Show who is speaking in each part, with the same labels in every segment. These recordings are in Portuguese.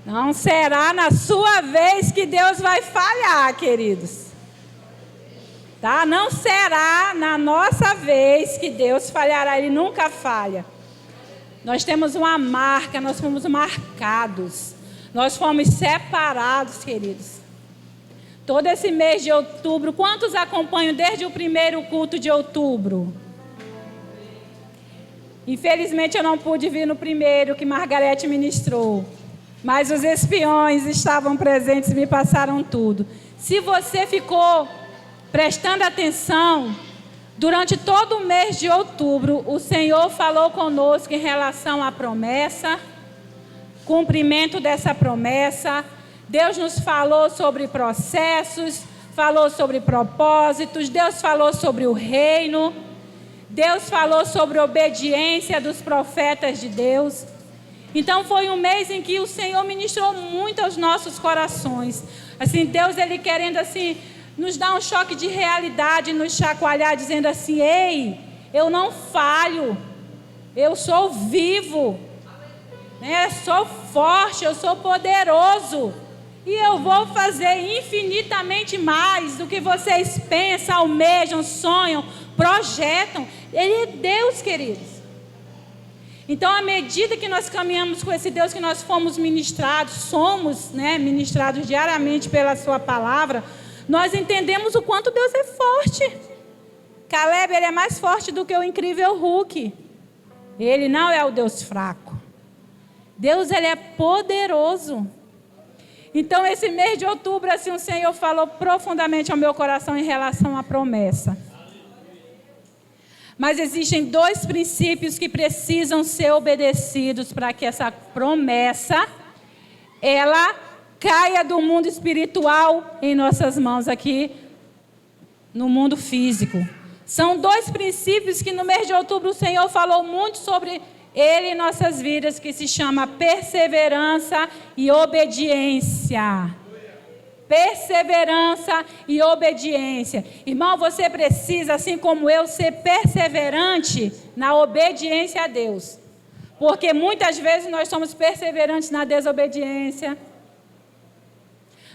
Speaker 1: Não será na sua vez que Deus vai falhar, queridos. Tá? Não será na nossa vez que Deus falhará. Ele nunca falha. Nós temos uma marca, nós fomos marcados. Nós fomos separados, queridos. Todo esse mês de outubro, quantos acompanham desde o primeiro culto de outubro? Infelizmente eu não pude vir no primeiro que Margarete ministrou. Mas os espiões estavam presentes e me passaram tudo. Se você ficou prestando atenção, durante todo o mês de outubro, o Senhor falou conosco em relação à promessa, cumprimento dessa promessa. Deus nos falou sobre processos, falou sobre propósitos, Deus falou sobre o reino, Deus falou sobre a obediência dos profetas de Deus. Então foi um mês em que o Senhor ministrou muito aos nossos corações. Assim, Deus, Ele querendo assim, nos dar um choque de realidade, nos chacoalhar, dizendo assim: ei, eu não falho, eu sou vivo, né? Sou forte, eu sou poderoso. E eu vou fazer infinitamente mais do que vocês pensam, almejam, sonham, projetam. Ele é Deus, queridos. Então, à medida que nós caminhamos com esse Deus, que nós fomos ministrados, somos, né, ministrados diariamente pela sua palavra, nós entendemos o quanto Deus é forte. Caleb, ele é mais forte do que o incrível Hulk. Ele não é o Deus fraco. Deus, ele é poderoso. Então, esse mês de outubro, assim, o Senhor falou profundamente ao meu coração em relação à promessa. Mas existem dois princípios que precisam ser obedecidos para que essa promessa, ela caia do mundo espiritual em nossas mãos aqui, no mundo físico. São dois princípios que no mês de outubro o Senhor falou muito sobre ele em nossas vidas, que se chama perseverança e obediência. Perseverança e obediência. Irmão, você precisa, assim como eu, ser perseverante na obediência a Deus. Porque muitas vezes nós somos perseverantes na desobediência.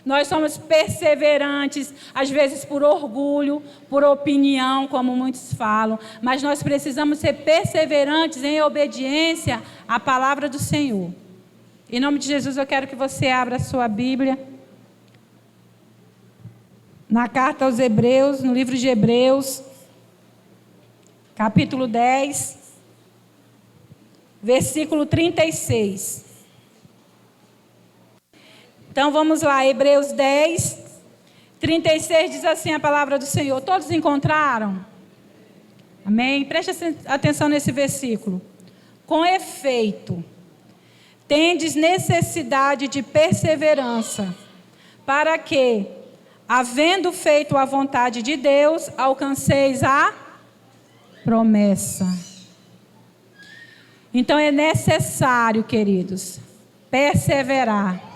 Speaker 1: Nós somos perseverantes, às vezes por orgulho, por opinião, como muitos falam. Mas nós precisamos ser perseverantes em obediência à palavra do Senhor. Em nome de Jesus, eu quero que você abra a sua Bíblia. Na carta aos Hebreus, no livro de Hebreus, capítulo 10, versículo 36. Então vamos lá, Hebreus 10, 36 diz assim a palavra do Senhor. Todos encontraram? Amém? Preste atenção nesse versículo. Com efeito, tendes necessidade de perseverança, para que, havendo feito a vontade de Deus, alcanceis a promessa. Então é necessário, queridos, perseverar.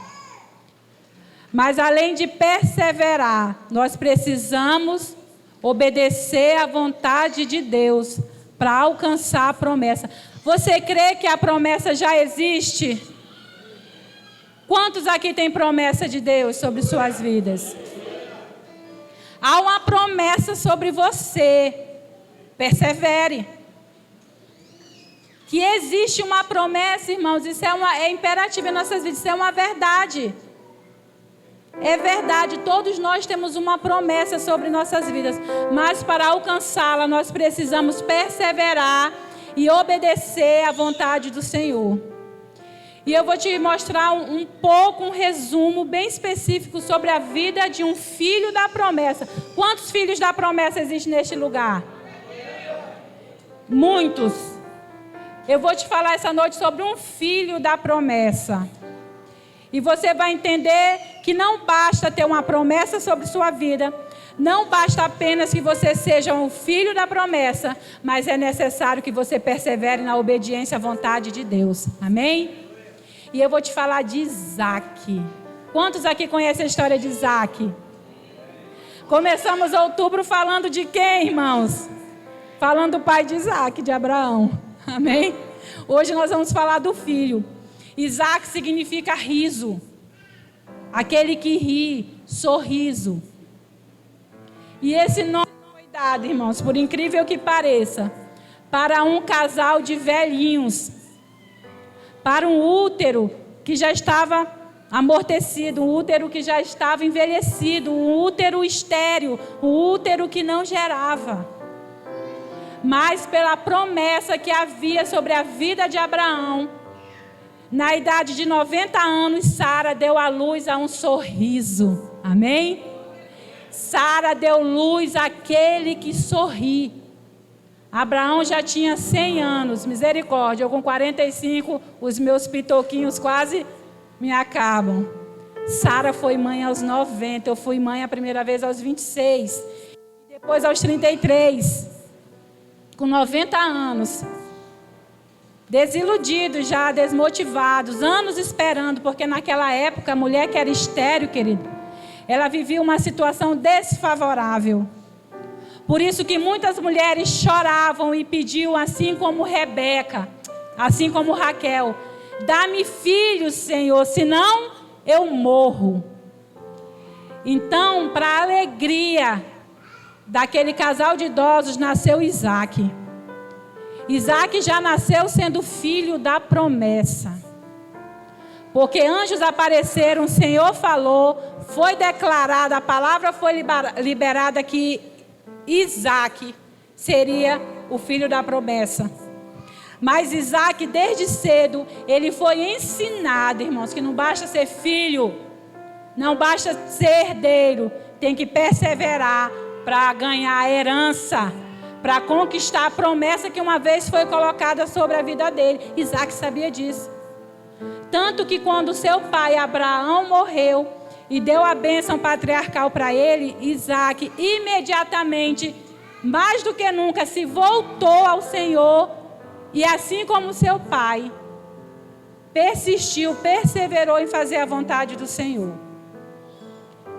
Speaker 1: Mas além de perseverar, nós precisamos obedecer à vontade de Deus para alcançar a promessa. Você crê que a promessa já existe? Quantos aqui têm promessa de Deus sobre suas vidas? Há uma promessa sobre você. Persevere. Que existe uma promessa, irmãos, isso é imperativo em nossas vidas, isso é uma verdade. É verdade, todos nós temos uma promessa sobre nossas vidas, mas para alcançá-la nós precisamos perseverar e obedecer à vontade do Senhor. E eu vou te mostrar um resumo bem específico sobre a vida de um filho da promessa. Quantos filhos da promessa existem neste lugar? Muitos. Eu vou te falar essa noite sobre um filho da promessa. E você vai entender que não basta ter uma promessa sobre sua vida, não basta apenas que você seja um filho da promessa, mas é necessário que você persevere na obediência à vontade de Deus. Amém? E eu vou te falar de Isaac. Quantos aqui conhecem a história de Isaac? Começamos outubro falando de quem, irmãos? Falando do pai de Isaac, de Abraão. Amém? Hoje nós vamos falar do filho. Isaac significa riso. Aquele que ri, sorriso. E esse nome foi dado, irmãos, por incrível que pareça, para um casal de velhinhos, para um útero que já estava amortecido, um útero que já estava envelhecido, um útero estéril, um útero que não gerava. Mas pela promessa que havia sobre a vida de Abraão, na idade de 90 anos, Sara deu à luz a um sorriso. Amém? Sara deu luz àquele que sorri. Abraão já tinha 100 anos, misericórdia. Eu com 45, os meus pitoquinhos quase me acabam. Sara foi mãe aos 90, eu fui mãe a primeira vez aos 26. Depois aos 33, com 90 anos. Desiludidos já, desmotivados, anos esperando, porque naquela época a mulher que era estéril, querido, ela vivia uma situação desfavorável. Por isso que muitas mulheres choravam e pediam, assim como Rebeca, assim como Raquel: dá-me filhos, Senhor, senão eu morro. Então, para a alegria daquele casal de idosos, nasceu Isaac. Isaac já nasceu sendo filho da promessa. Porque anjos apareceram, o Senhor falou, foi declarada, a palavra foi liberada que Isaac seria o filho da promessa. Mas Isaac, desde cedo, ele foi ensinado, irmãos, que não basta ser filho, não basta ser herdeiro, tem que perseverar para ganhar a herança, para conquistar a promessa que uma vez foi colocada sobre a vida dele. Isaac sabia disso. Tanto que quando seu pai Abraão morreu e deu a bênção patriarcal para ele, Isaac imediatamente, mais do que nunca, se voltou ao Senhor e, assim como seu pai, persistiu, perseverou em fazer a vontade do Senhor.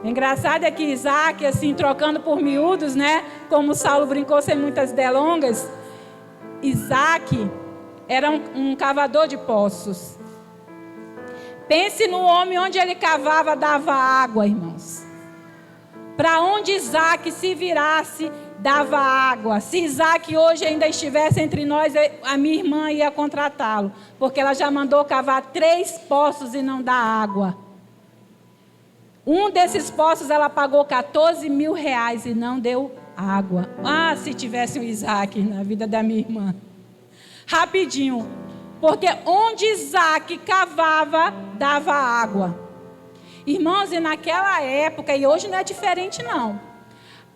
Speaker 1: O engraçado é que Isaac, assim, trocando por miúdos, né? Como Saulo brincou sem muitas delongas, Isaac era um cavador de poços. Pense no homem, onde ele cavava, dava água, irmãos. Para onde Isaac se virasse, dava água. Se Isaac hoje ainda estivesse entre nós, a minha irmã ia contratá-lo, porque ela já mandou cavar 3 poços e não dá água. Um desses poços ela pagou 14 mil reais e não deu água. Ah, se tivesse um Isaac na vida da minha irmã. Rapidinho. Porque onde Isaac cavava, dava água. Irmãos, e naquela época, e hoje não é diferente não,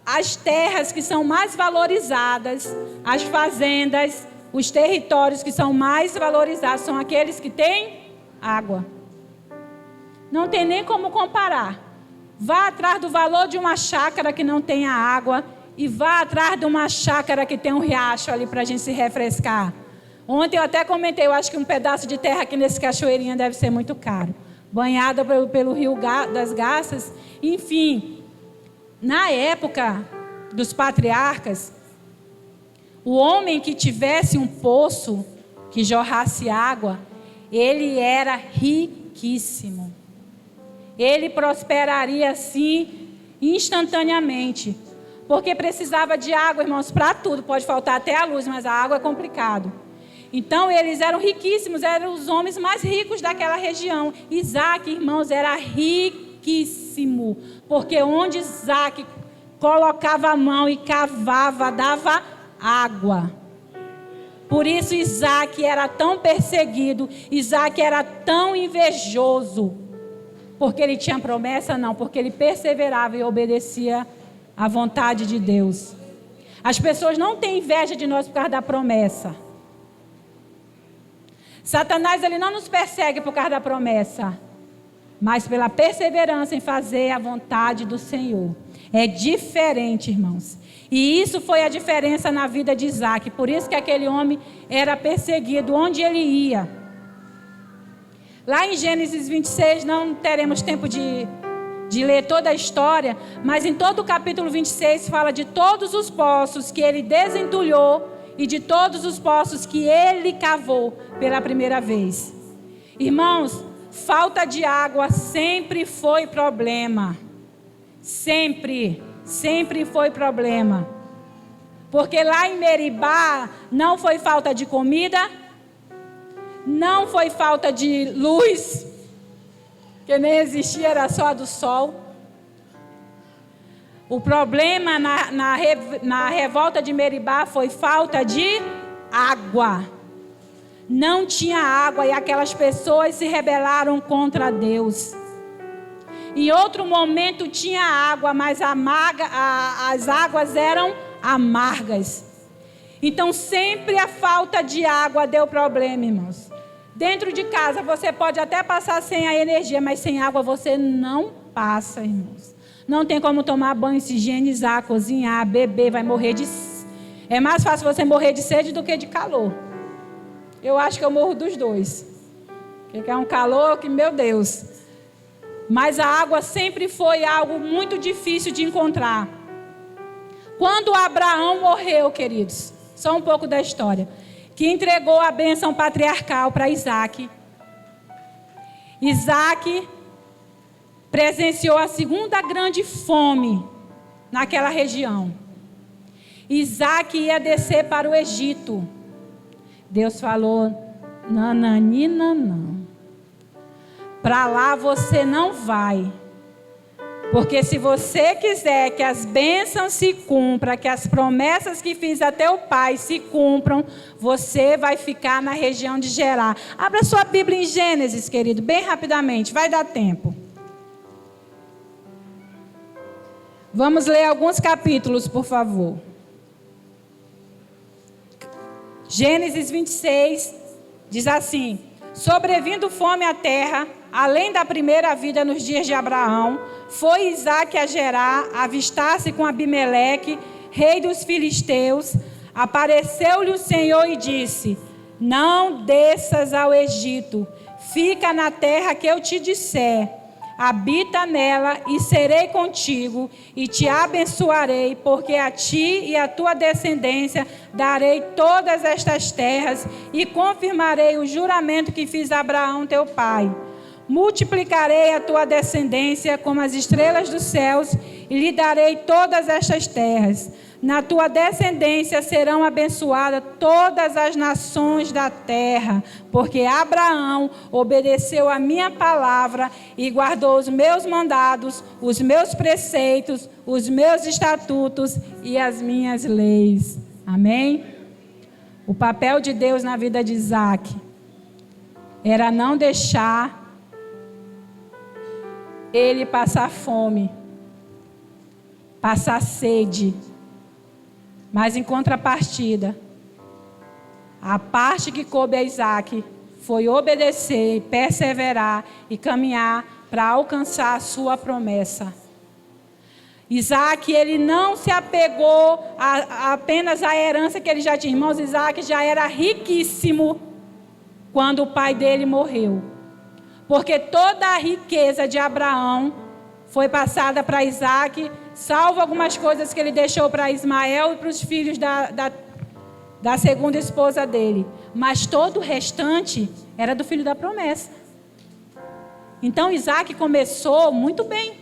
Speaker 1: as terras que são mais valorizadas, as fazendas, os territórios que são mais valorizados, são aqueles que têm água. Não tem nem como comparar. Vá atrás do valor de uma chácara que não tenha água e vá atrás de uma chácara que tem um riacho ali para a gente se refrescar. Ontem eu até comentei, eu acho que um pedaço de terra aqui nesse cachoeirinha deve ser muito caro. Banhada pelo rio das Garças. Enfim, na época dos patriarcas, o homem que tivesse um poço que jorrasse água, ele era riquíssimo. Ele prosperaria assim instantaneamente. Porque precisava de água, irmãos, para tudo. Pode faltar até a luz, mas a água é complicado. Então eles eram riquíssimos, eram os homens mais ricos daquela região. Isaac, irmãos, era riquíssimo. Porque onde Isaac colocava a mão e cavava, dava água. Por isso Isaac era tão perseguido, Isaac era tão invejoso. Porque ele tinha promessa? Não, porque ele perseverava e obedecia à vontade de Deus. As pessoas não têm inveja de nós por causa da promessa. Satanás, ele não nos persegue por causa da promessa, mas pela perseverança em fazer a vontade do Senhor. É diferente, irmãos. E isso foi a diferença na vida de Isaac. Por isso que aquele homem era perseguido onde ele ia. Lá em Gênesis 26, não teremos tempo de ler toda a história, mas em todo o capítulo 26 fala de todos os poços que ele desentulhou e de todos os poços que ele cavou pela primeira vez. Irmãos, falta de água sempre foi problema. Sempre foi problema. Porque lá em Meribá não foi falta de comida, não foi falta de luz, que nem existia, era só a do sol. O problema na revolta de Meribá foi falta de água. Não tinha água e aquelas pessoas se rebelaram contra Deus. Em outro momento tinha água, mas as águas eram amargas. Então sempre a falta de água deu problema, irmãos. Dentro de casa você pode até passar sem a energia, mas sem água você não passa, irmãos. Não tem como tomar banho, se higienizar, cozinhar, beber, vai morrer de... É mais fácil você morrer de sede do que de calor. Eu acho que eu morro dos dois. Porque é um calor que, meu Deus. Mas a água sempre foi algo muito difícil de encontrar. Quando Abraão morreu, queridos, só um pouco da história, que entregou a bênção patriarcal para Isaac. Isaac presenciou a segunda grande fome naquela região. Isaac ia descer para o Egito. Deus falou: nananina, não. Para lá você não vai. Porque se você quiser que as bênçãos se cumpram, que as promessas que fiz a teu pai se cumpram, você vai ficar na região de Gerar. Abra sua Bíblia em Gênesis, querido, bem rapidamente, vai dar tempo. Vamos ler alguns capítulos, por favor. Gênesis 26 diz assim: sobrevindo fome à terra, além da primeira vida nos dias de Abraão, foi Isaque a Gerar, avistar-se com Abimeleque, rei dos filisteus. Apareceu-lhe o Senhor e disse: não desças ao Egito, fica na terra que eu te disser. Habita nela e serei contigo e te abençoarei, porque a ti e a tua descendência darei todas estas terras e confirmarei o juramento que fiz a Abraão teu pai. Multiplicarei a tua descendência como as estrelas dos céus e lhe darei todas estas terras. Na tua descendência serão abençoadas todas as nações da terra, porque Abraão obedeceu a minha palavra e guardou os meus mandados, os meus preceitos, os meus estatutos e as minhas leis. Amém? O papel de Deus na vida de Isaque era não deixar ele passar fome, passar sede. Mas em contrapartida, a parte que coube a Isaque foi obedecer, perseverar e caminhar para alcançar a sua promessa. Isaque, ele não se apegou apenas à herança que ele já tinha. Irmãos, Isaque já era riquíssimo quando o pai dele morreu. Porque toda a riqueza de Abraão foi passada para Isaque, salvo algumas coisas que ele deixou para Ismael e para os filhos da segunda esposa dele. Mas todo o restante era do filho da promessa. Então Isaque começou muito bem.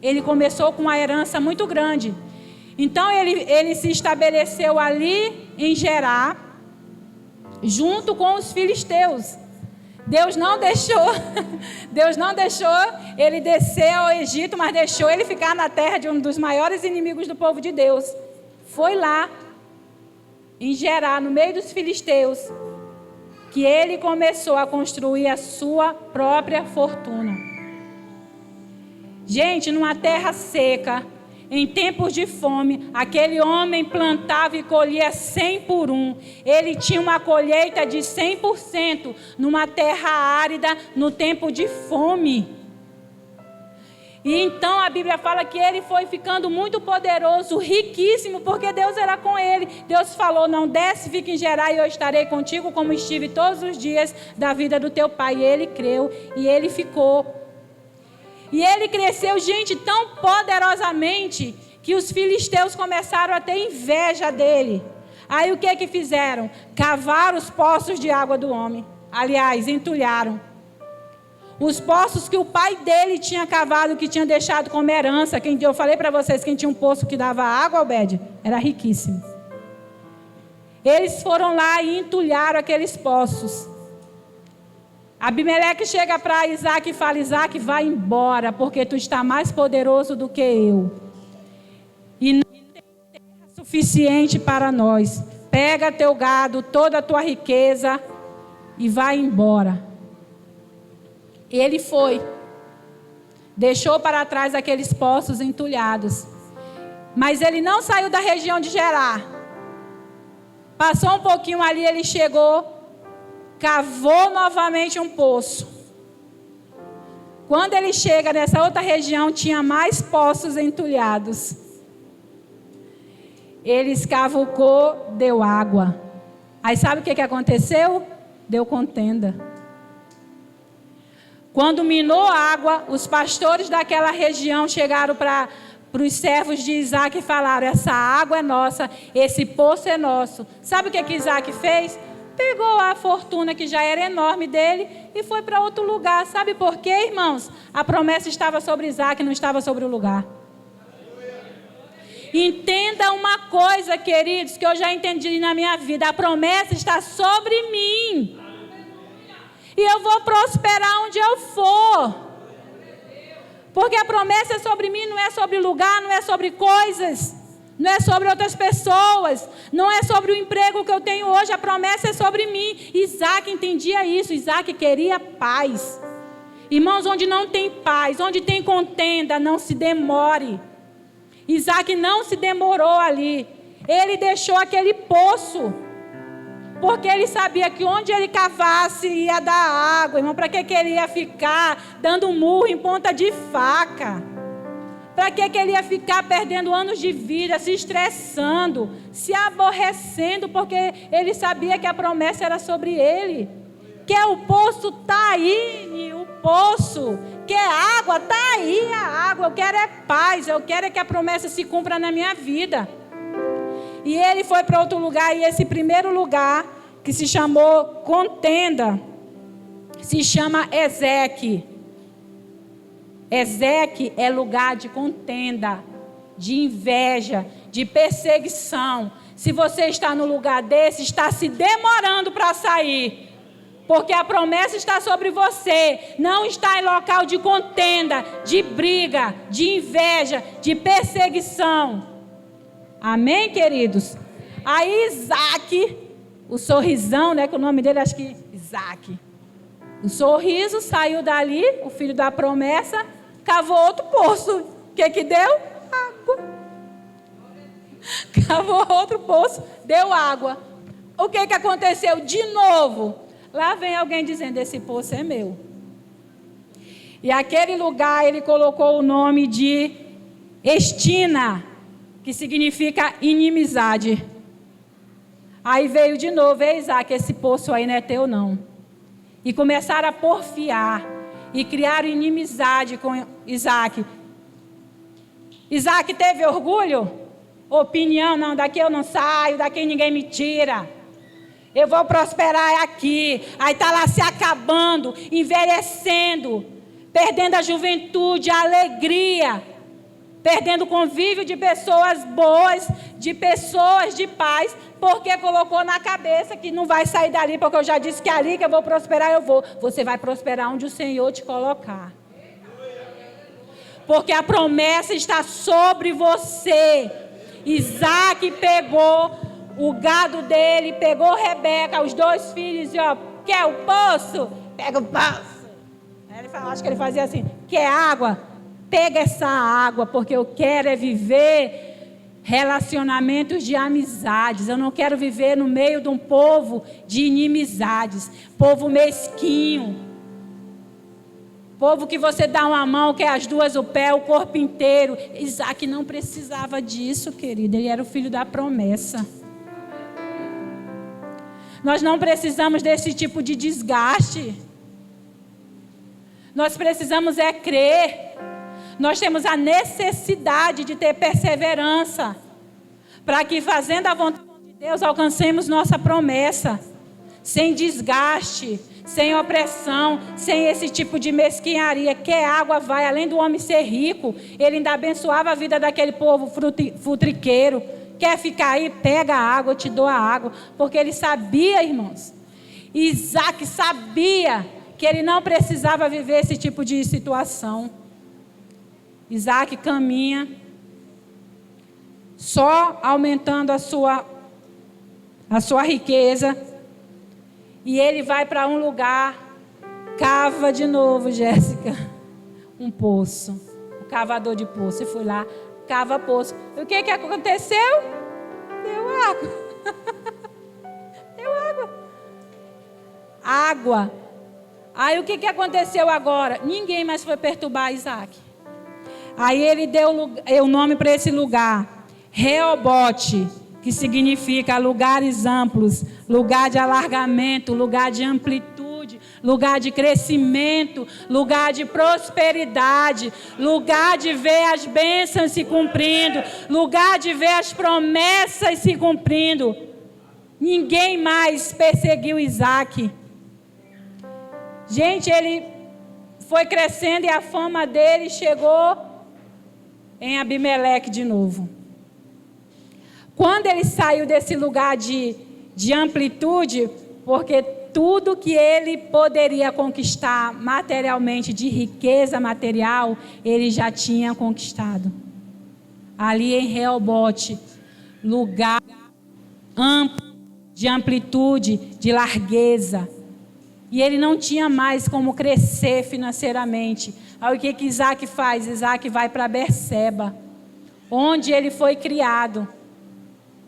Speaker 1: Ele começou com uma herança muito grande. Então ele se estabeleceu ali em Gerar, junto com os filisteus. Deus não deixou ele descer ao Egito, mas deixou ele ficar na terra de um dos maiores inimigos do povo de Deus. Foi lá, em Gerar, no meio dos filisteus, que ele começou a construir a sua própria fortuna. Gente, numa terra seca, em tempos de fome, aquele homem plantava e colhia 100 por 1. Ele tinha uma colheita de 100% numa terra árida, no tempo de fome. E então a Bíblia fala que ele foi ficando muito poderoso, riquíssimo, porque Deus era com ele. Deus falou: não desce, fica em Gerar e eu estarei contigo como estive todos os dias da vida do teu pai. E ele creu e ele ficou. E ele cresceu, gente, tão poderosamente que os filisteus começaram a ter inveja dele. Aí o que fizeram? Cavaram os poços de água do homem. Aliás, entulharam. Os poços que o pai dele tinha cavado, que tinha deixado como herança. Eu falei para vocês, quem tinha um poço que dava água, Obed, era riquíssimo. Eles foram lá e entulharam aqueles poços. Abimeleque chega para Isaac e fala: Isaac, vai embora, porque tu está mais poderoso do que eu. E não tem terra suficiente para nós. Pega teu gado, toda a tua riqueza e vai embora. Ele foi. Deixou para trás aqueles poços entulhados. Mas ele não saiu da região de Gerar. Passou um pouquinho ali, ele chegou, cavou novamente um poço. Quando ele chega nessa outra região, tinha mais poços entulhados. Ele escavucou, deu água. Aí sabe o que aconteceu? Deu contenda. Quando minou a água, os pastores daquela região chegaram para os servos de Isaac e falaram: essa água é nossa, esse poço é nosso. Sabe o que Isaac fez? Pegou a fortuna que já era enorme dele e foi para outro lugar. Sabe por quê, irmãos? A promessa estava sobre Isaac, não estava sobre o lugar. Entenda uma coisa, queridos, que eu já entendi na minha vida: a promessa está sobre mim. E eu vou prosperar onde eu for. Porque a promessa é sobre mim, não é sobre lugar, não é sobre coisas, não é sobre outras pessoas, não é sobre o emprego que eu tenho hoje. A promessa é sobre mim. Isaac entendia isso. Isaac queria paz. Irmãos, onde não tem paz, onde tem contenda, não se demore. Isaac não se demorou ali. Ele deixou aquele poço, porque ele sabia que onde ele cavasse ia dar água. Irmão, para que ele ia ficar dando murro em ponta de faca? Para que ele ia ficar perdendo anos de vida, se estressando, se aborrecendo, porque ele sabia que a promessa era sobre ele. Quer o poço? Está aí, o poço. Quer água? Está aí a água. Eu quero é paz, eu quero é que a promessa se cumpra na minha vida. E ele foi para outro lugar, e esse primeiro lugar, que se chamou contenda, se chama Ezeque. Ezeque é lugar de contenda, de inveja, de perseguição. Se você está no lugar desse, está se demorando para sair, porque a promessa está sobre você, não está em local de contenda, de briga, de inveja, de perseguição. Amém, queridos? Aí Isaac, o sorrisão, né, que o nome dele acho que Isaac, o sorriso, saiu dali, o filho da promessa, cavou outro poço. O que deu? Água. Cavou outro poço, deu água. O que aconteceu? De novo, lá vem alguém dizendo: esse poço é meu. E aquele lugar ele colocou o nome de Estina, que significa inimizade. Aí veio de novo: ei, Isaac, esse poço aí não é teu não. E começaram a porfiar e criaram inimizade com Isaac. Isaac teve orgulho? Opinião: não, daqui eu não saio, daqui ninguém me tira. Eu vou prosperar aqui. Aí está lá se acabando, envelhecendo, perdendo a juventude, a alegria, perdendo o convívio de pessoas boas, de pessoas de paz, porque colocou na cabeça que não vai sair dali, porque eu já disse que ali que eu vou prosperar, eu vou. Você vai prosperar onde o Senhor te colocar. Porque a promessa está sobre você. Isaac pegou o gado dele, pegou Rebeca, os dois filhos, e quer o poço? Pega o poço. Aí ele falou, acho que ele fazia assim: quer água? Pega essa água, porque eu quero é viver relacionamentos de amizades. Eu não quero viver no meio de um povo de inimizades, povo mesquinho, povo que você dá uma mão, quer as duas o pé, o corpo inteiro. Isaac não precisava disso, querido. Ele era o filho da promessa. Nós não precisamos desse tipo de desgaste. Nós precisamos é crer. Nós temos a necessidade de ter perseverança, para que, fazendo a vontade de Deus, alcancemos nossa promessa, sem desgaste, sem opressão, sem esse tipo de mesquinharia. Quer água, vai. Além do homem ser rico, ele ainda abençoava a vida daquele povo futriqueiro. Quer ficar aí? Pega a água, eu te dou a água. Porque ele sabia, irmãos. Isaac sabia que ele não precisava viver esse tipo de situação. Isaac caminha, só aumentando a sua riqueza. E ele vai para um lugar, cava de novo, Jéssica, um poço. O cavador de poço. E foi lá, cava poço. E o que aconteceu? Deu água. Deu água. Água. Aí o que aconteceu agora? Ninguém mais foi perturbar Isaac. Aí ele deu o nome para esse lugar, Reobote, que significa lugares amplos, lugar de alargamento, lugar de amplitude, lugar de crescimento, lugar de prosperidade, lugar de ver as bênçãos se cumprindo, lugar de ver as promessas se cumprindo. Ninguém mais perseguiu Isaac. Gente, ele foi crescendo e a fama dele chegou em Abimeleque de novo. Quando ele saiu desse lugar de amplitude, porque tudo que ele poderia conquistar materialmente, de riqueza material, ele já tinha conquistado. Ali em Reobote, lugar amplo, de amplitude, de largueza. E ele não tinha mais como crescer financeiramente. Aí o que Isaac faz? Isaac vai para Berseba, onde ele foi criado.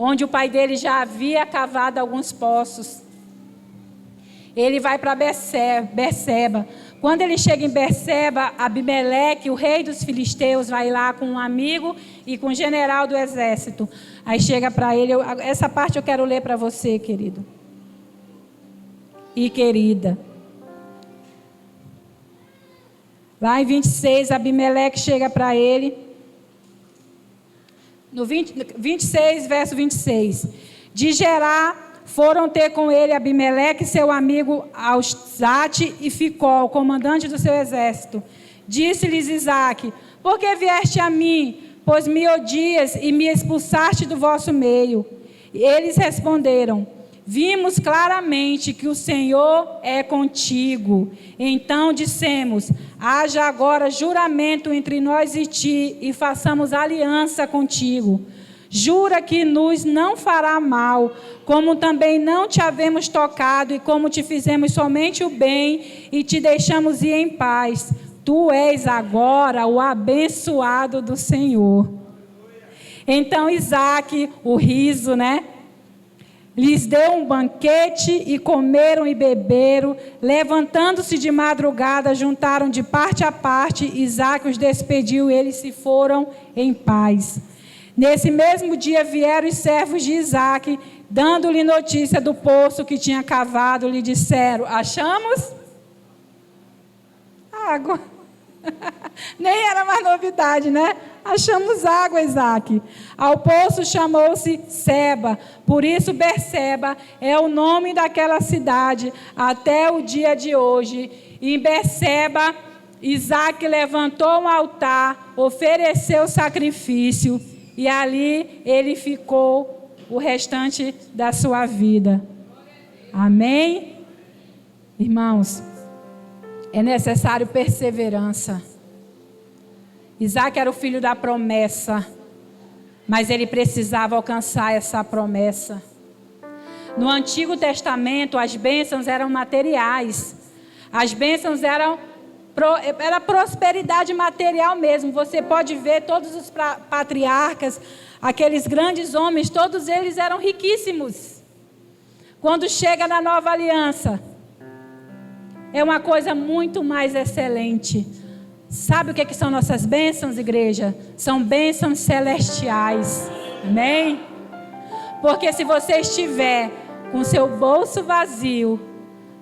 Speaker 1: Onde o pai dele já havia cavado alguns poços. Ele vai para Berseba. Quando ele chega em Berseba, Abimeleque, o rei dos filisteus, vai lá com um amigo e com o general do exército. Aí chega para ele, essa parte eu quero ler para você, querido e querida. Lá em 26, Abimeleque chega para ele. No 26, verso 26. De Gerar foram ter com ele Abimeleque, seu amigo Ausate e Ficol, comandante do seu exército. Disse-lhes Isaque: por que vieste a mim, pois me odias e me expulsaste do vosso meio? E eles responderam: vimos claramente que o Senhor é contigo. Então dissemos: haja agora juramento entre nós e ti, e façamos aliança contigo. Jura que nos não fará mal, como também não te havemos tocado, e como te fizemos somente o bem, e te deixamos ir em paz. Tu és agora o abençoado do Senhor. Então Isaque, o riso, lhes deu um banquete e comeram e beberam. Levantando-se de madrugada, juntaram de parte a parte. Isaque os despediu e eles se foram em paz. Nesse mesmo dia vieram os servos de Isaque, dando-lhe notícia do poço que tinha cavado. Lhe disseram: achamos água. Nem era mais novidade, Achamos água, Isaque. Ao poço chamou-se Seba, por isso Berseba é o nome daquela cidade até o dia de hoje. Em Berseba, Isaque levantou um altar, ofereceu sacrifício e ali ele ficou o restante da sua vida. Amém? Irmãos, é necessário perseverança. Isaque era o filho da promessa, mas ele precisava alcançar essa promessa. No Antigo Testamento, as bênçãos eram materiais. As bênçãos era prosperidade material mesmo. Você pode ver todos os patriarcas, aqueles grandes homens, todos eles eram riquíssimos. Quando chega na nova aliança, é uma coisa muito mais excelente. Sabe o que são nossas bênçãos, igreja? São bênçãos celestiais. Amém? Porque se você estiver com seu bolso vazio,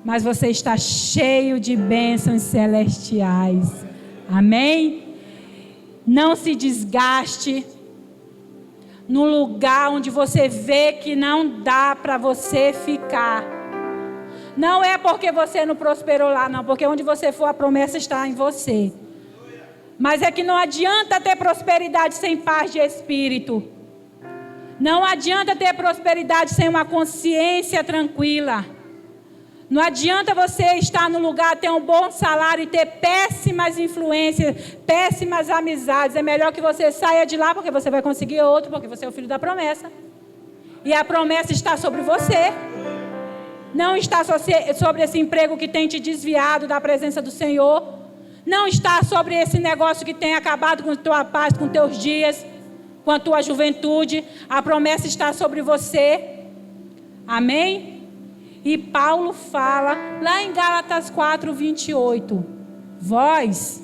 Speaker 1: mas você está cheio de bênçãos celestiais. Amém? Não se desgaste no lugar onde você vê que não dá para você ficar. Não é porque você não prosperou lá, não. Porque onde você for, a promessa está em você. Mas é que não adianta ter prosperidade sem paz de espírito. Não adianta ter prosperidade sem uma consciência tranquila. Não adianta você estar no lugar, ter um bom salário e ter péssimas influências, péssimas amizades. É melhor que você saia de lá, porque você vai conseguir outro, porque você é o filho da promessa. E a promessa está sobre você. Não está sobre esse emprego que tem te desviado da presença do Senhor. Não está sobre esse negócio que tem acabado com a tua paz, com teus dias, com a tua juventude. A promessa está sobre você. Amém? E Paulo fala lá em Gálatas 4:28. Vós,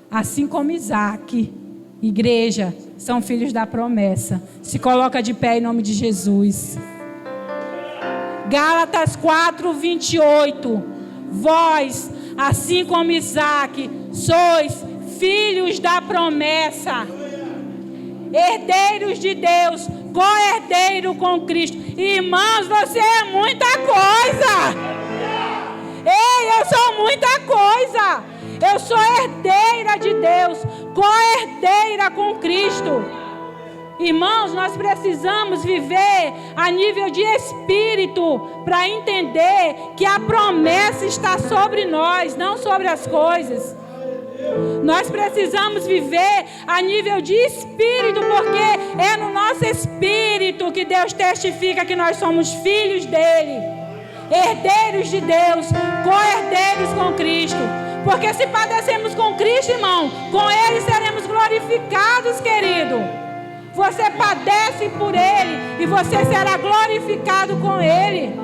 Speaker 1: assim como Isaac, igreja, são filhos da promessa. Se coloca de pé em nome de Jesus. Gálatas 4:28. Vós, assim como Isaac, sois filhos da promessa, herdeiros de Deus, co-herdeiro com Cristo. Irmãos, você é muita coisa. Ei, eu sou muita coisa. Eu sou herdeira de Deus, co-herdeira com Cristo. Irmãos, nós precisamos viver a nível de espírito para entender que a promessa está sobre nós, não sobre as coisas. Nós precisamos viver a nível de espírito, porque é no nosso espírito que Deus testifica que nós somos filhos dele, herdeiros de Deus, co-herdeiros com Cristo. Porque se padecemos com Cristo, irmão, com ele seremos glorificados, querido. Você padece por ele e você será glorificado com ele.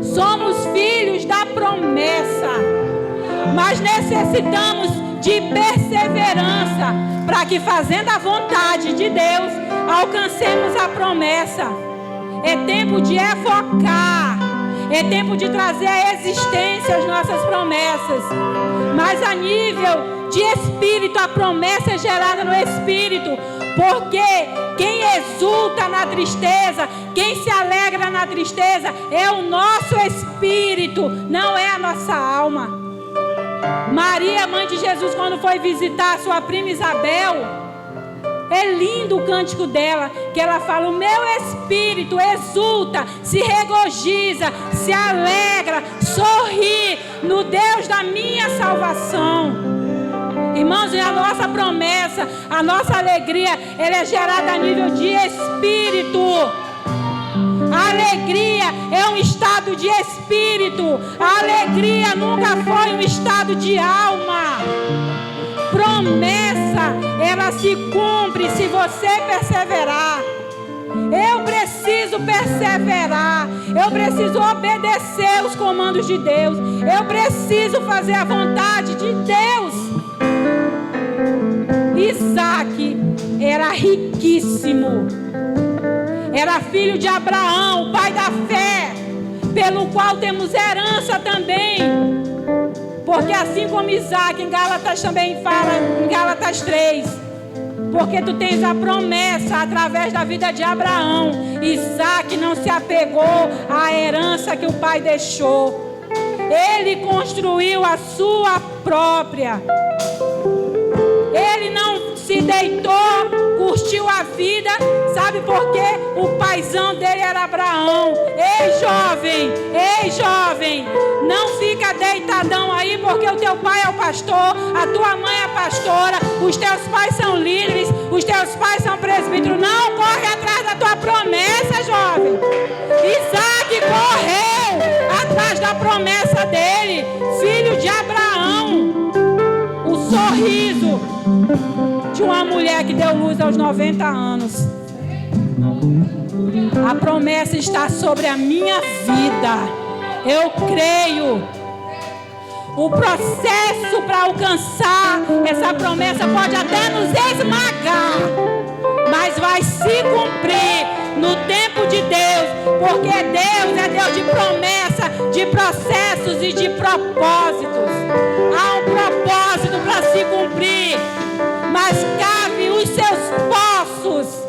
Speaker 1: Somos filhos da promessa, mas necessitamos de perseverança para que, fazendo a vontade de Deus, alcancemos a promessa. É tempo de evocar, é tempo de trazer à existência as nossas promessas. Mas a nível de espírito, a promessa é gerada no espírito. Porque quem exulta na tristeza, quem se alegra na tristeza, é o nosso espírito, não é a nossa alma. Maria, mãe de Jesus, quando foi visitar a sua prima Isabel, é lindo o cântico dela, que ela fala: o meu espírito exulta, se regozija, se alegra, sorri no Deus da minha salvação. Irmãos, a nossa promessa, a nossa alegria, ela é gerada a nível de espírito. A alegria é um estado de espírito. A alegria nunca foi um estado de alma. Promessa, ela se cumpre se você perseverar. Eu preciso perseverar. Eu preciso obedecer os comandos de Deus. Eu preciso fazer a vontade de Deus. Isaac era riquíssimo. Era filho de Abraão, o pai da fé, pelo qual temos herança também. Porque assim como Isaac, em Gálatas também fala, em Gálatas 3, porque tu tens a promessa através da vida de Abraão. Isaac não se apegou à herança que o pai deixou. Ele construiu a sua própria. Ele não se deitou, curtiu a vida. Sabe por quê? O paizão dele era Abraão. Ei jovem, não fica deitadão aí, porque o teu pai é o pastor, a tua mãe é a pastora, os teus pais são líderes, os teus pais são presbíteros. Não corre atrás da tua promessa, jovem. Isaac correu atrás da promessa dele, filho de Abraão. O sorriso de uma mulher que deu luz aos 90 anos. A promessa está sobre a minha vida. Eu creio. O processo para alcançar essa promessa pode até nos esmagar, mas vai se cumprir no tempo de Deus, porque Deus é Deus de promessa, de processos e de propósitos. Há um propósito para se cumprir, mas cave os seus poços.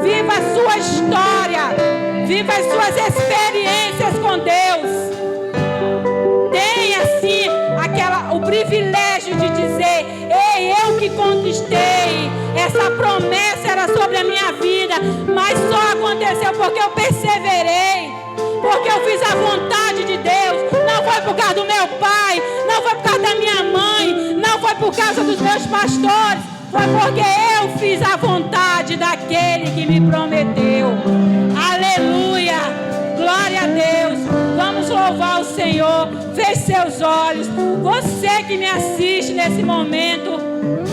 Speaker 1: Viva a sua história, viva as suas experiências com Deus. promessa era sobre a minha vida, mas só aconteceu porque eu perseverei, porque eu fiz a vontade de Deus. Não foi por causa do meu pai, não foi por causa da minha mãe, não foi por causa dos meus pastores, foi porque eu fiz a vontade daquele que me prometeu. Aleluia, glória a Deus. Vamos louvar o Senhor. Feche seus olhos. Você que me assiste nesse momento,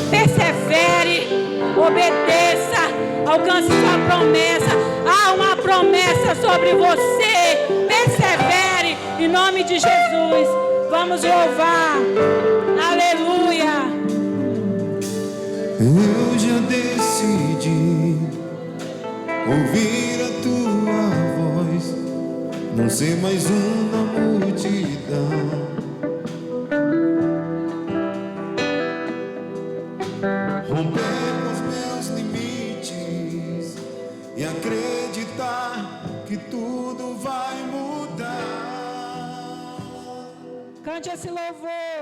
Speaker 1: persevere, obedeça, alcance sua promessa. Há uma promessa sobre você. Persevere em nome de Jesus. Vamos louvar. Aleluia.
Speaker 2: Eu já decidi ouvir a tua voz, não ser mais uma multidão. Romper com os meus limites e acreditar que tudo vai mudar.
Speaker 1: Cante esse louvor.